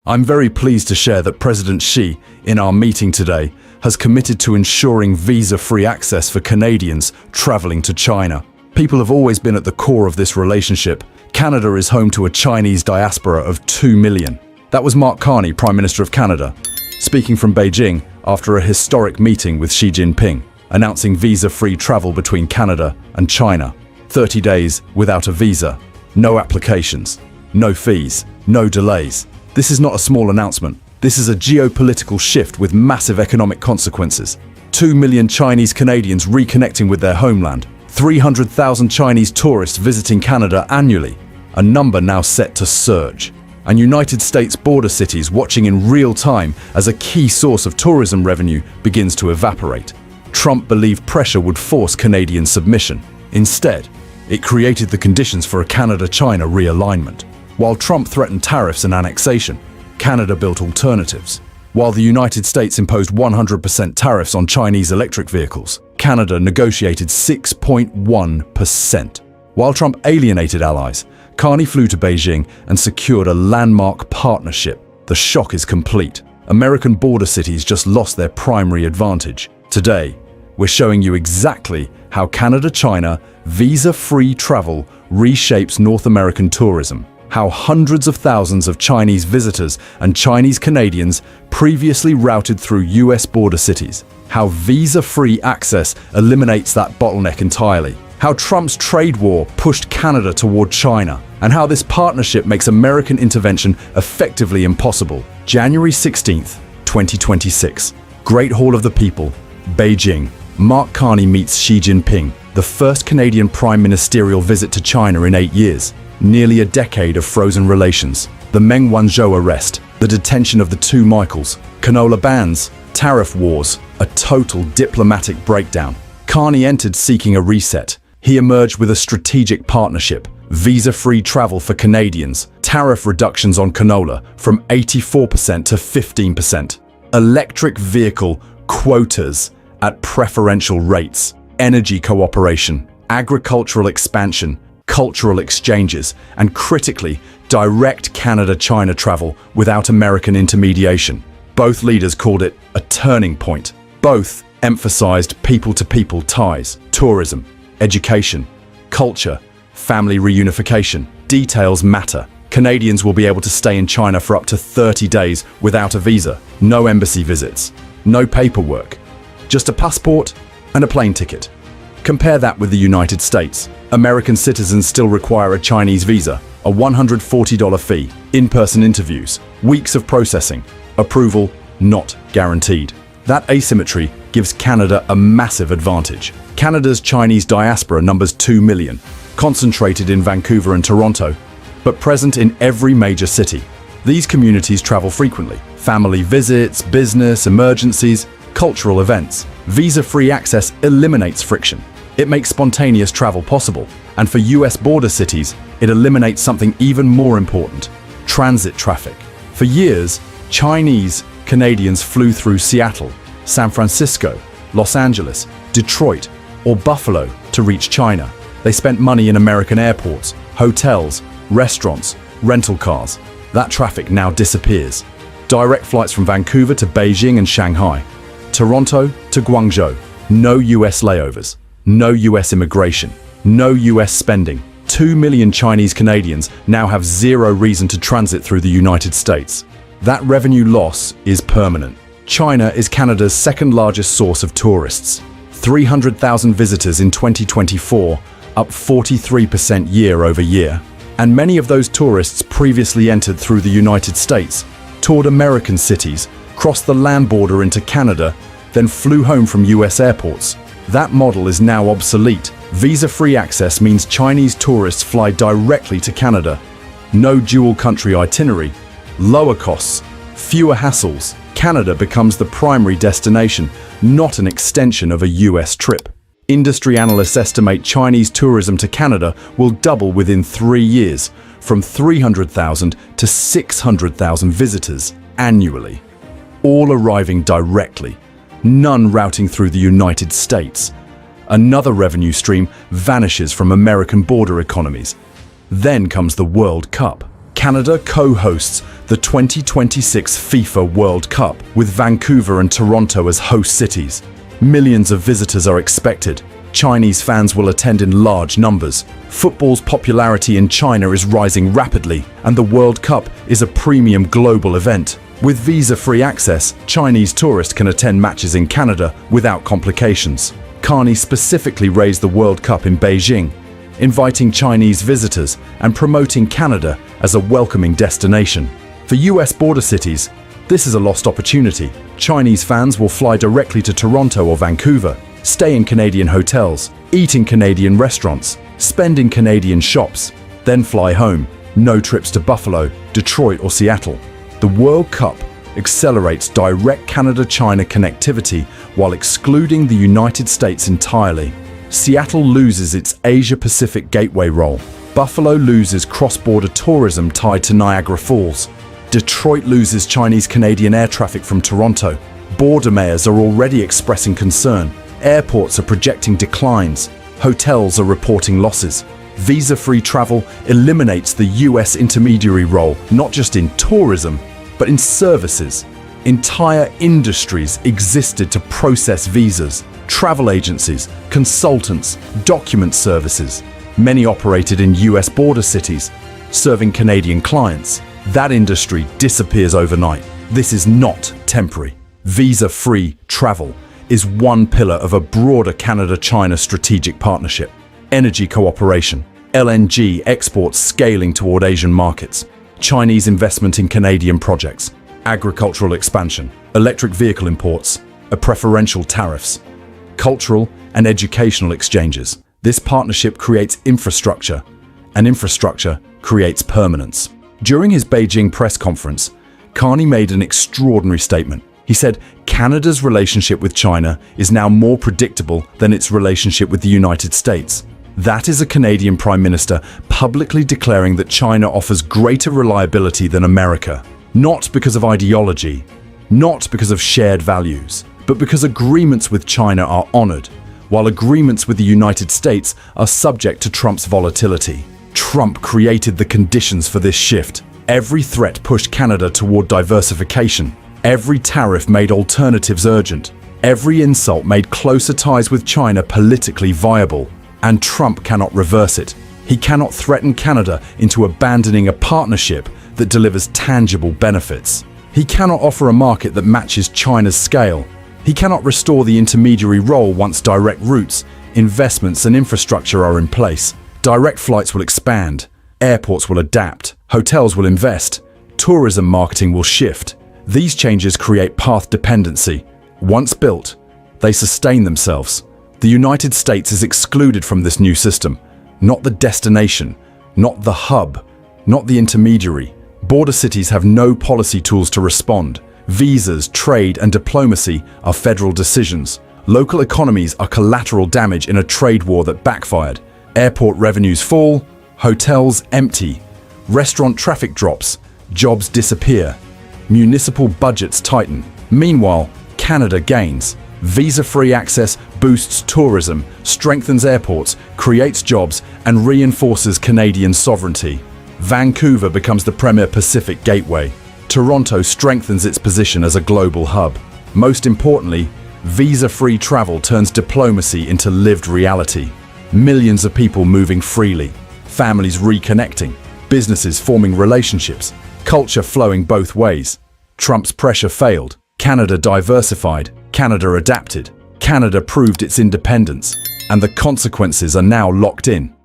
I'm very pleased to share that President Xi, in our meeting today, has committed to ensuring visa-free access for Canadians traveling to China. People have always been at the core of this relationship. Canada is home to a Chinese diaspora of 2 million. That was Mark Carney, Prime Minister of Canada, speaking from Beijing after a historic meeting with Xi Jinping, announcing visa-free travel between Canada and China. 30 days without a visa, no applications, no fees, no delays. This is not a small announcement. This is a geopolitical shift with massive economic consequences. 2 million Chinese Canadians reconnecting with their homeland. 300,000 Chinese tourists visiting Canada annually, a number now set to surge. And United States border cities watching in real time as a key source of tourism revenue begins to evaporate. Trump believed pressure would force Canadian submission. Instead, it created the conditions for a Canada-China realignment. While Trump threatened tariffs and annexation, Canada built alternatives. While the United States imposed 100% tariffs on Chinese electric vehicles, Canada negotiated 6.1%. While Trump alienated allies, Carney flew to Beijing and secured a landmark partnership. The shock is complete. American border cities just lost their primary advantage. Today, we're showing you exactly how Canada-China visa-free travel reshapes North American tourism. How hundreds of thousands of Chinese visitors and Chinese Canadians previously routed through US border cities. How visa-free access eliminates that bottleneck entirely. How Trump's trade war pushed Canada toward China. And how this partnership makes American intervention effectively impossible. January 16th, 2026. Great Hall of the People, Beijing. Mark Carney meets Xi Jinping, the first Canadian prime ministerial visit to China in 8 years. Nearly a decade of frozen relations, the Meng Wanzhou arrest, the detention of the two Michaels, canola bans, tariff wars, a total diplomatic breakdown. Carney entered seeking a reset. He emerged with a strategic partnership, visa-free travel for Canadians, tariff reductions on canola from 84% to 15%, electric vehicle quotas at preferential rates, energy cooperation, agricultural expansion, cultural exchanges, and critically, direct Canada-China travel without American intermediation. Both leaders called it a turning point. Both emphasized people-to-people ties, tourism, education, culture, family reunification. Details matter. Canadians will be able to stay in China for up to 30 days without a visa, no embassy visits, no paperwork, just a passport and a plane ticket. Compare that with the United States. American citizens still require a Chinese visa, a $140 fee, in-person interviews, weeks of processing, approval not guaranteed. That asymmetry gives Canada a massive advantage. Canada's Chinese diaspora numbers 2 million, concentrated in Vancouver and Toronto, but present in every major city. These communities travel frequently. Family visits, business, emergencies, cultural events. Visa-free access eliminates friction. It makes spontaneous travel possible. And for US border cities, it eliminates something even more important: transit traffic. For years, Chinese Canadians flew through Seattle, San Francisco, Los Angeles, Detroit, or Buffalo to reach China. They spent money in American airports, hotels, restaurants, rental cars. That traffic now disappears. Direct flights from Vancouver to Beijing and Shanghai, Toronto to Guangzhou. No US layovers, no US immigration, no US spending. 2 million Chinese Canadians now have zero reason to transit through the United States. That revenue loss is permanent. China is Canada's second largest source of tourists. 300,000 visitors in 2024, up 43% year over year. And many of those tourists previously entered through the United States, toured American cities, crossed the land border into Canada, then flew home from US airports. That model is now obsolete. Visa-free access means Chinese tourists fly directly to Canada. No dual-country itinerary, lower costs, fewer hassles. Canada becomes the primary destination, not an extension of a US trip. Industry analysts estimate Chinese tourism to Canada will double within 3 years, from 300,000 to 600,000 visitors annually, all arriving directly, none routing through the United States. Another revenue stream vanishes from American border economies. Then comes the World Cup. Canada co-hosts the 2026 FIFA World Cup with Vancouver and Toronto as host cities. Millions of visitors are expected. Chinese fans will attend in large numbers. Football's popularity in China is rising rapidly, and the World Cup is a premium global event. With visa-free access, Chinese tourists can attend matches in Canada without complications. Carney specifically raised the World Cup in Beijing, inviting Chinese visitors and promoting Canada as a welcoming destination. For US border cities, this is a lost opportunity. Chinese fans will fly directly to Toronto or Vancouver, stay in Canadian hotels, eat in Canadian restaurants, spend in Canadian shops, then fly home. No trips to Buffalo, Detroit or Seattle. The World Cup accelerates direct Canada-China connectivity while excluding the United States entirely. Seattle loses its Asia-Pacific gateway role. Buffalo loses cross-border tourism tied to Niagara Falls. Detroit loses Chinese-Canadian air traffic from Toronto. Border mayors are already expressing concern. Airports are projecting declines. Hotels are reporting losses. Visa-free travel eliminates the US intermediary role, not just in tourism, but in services. Entire industries existed to process visas. Travel agencies, consultants, document services. Many operated in US border cities, serving Canadian clients. That industry disappears overnight. This is not temporary. Visa-free travel is one pillar of a broader Canada-China strategic partnership. Energy cooperation, LNG exports scaling toward Asian markets, Chinese investment in Canadian projects, agricultural expansion, electric vehicle imports, preferential tariffs, cultural and educational exchanges. This partnership creates infrastructure, and infrastructure creates permanence. During his Beijing press conference, Carney made an extraordinary statement. He said, Canada's relationship with China is now more predictable than its relationship with the United States. That is a Canadian Prime Minister publicly declaring that China offers greater reliability than America. Not because of ideology, not because of shared values, but because agreements with China are honored, while agreements with the United States are subject to Trump's volatility. Trump created the conditions for this shift. Every threat pushed Canada toward diversification. Every tariff made alternatives urgent. Every insult made closer ties with China politically viable. And Trump cannot reverse it. He cannot threaten Canada into abandoning a partnership that delivers tangible benefits. He cannot offer a market that matches China's scale. He cannot restore the intermediary role once direct routes, investments and infrastructure are in place. Direct flights will expand, airports will adapt, hotels will invest, tourism marketing will shift. These changes create path dependency. Once built, they sustain themselves. The United States is excluded from this new system, not the destination, not the hub, not the intermediary. Border cities have no policy tools to respond. Visas, trade, and diplomacy are federal decisions. Local economies are collateral damage in a trade war that backfired. Airport revenues fall, hotels empty, restaurant traffic drops, jobs disappear, municipal budgets tighten. Meanwhile, Canada gains. Visa-free access boosts tourism, strengthens airports, creates jobs, and reinforces Canadian sovereignty. Vancouver becomes the premier Pacific gateway. Toronto strengthens its position as a global hub. Most importantly, visa-free travel turns diplomacy into lived reality. Millions of people moving freely, families reconnecting, businesses forming relationships, culture flowing both ways. Trump's pressure failed. Canada diversified. Canada adapted. Canada proved its independence. And the consequences are now locked in.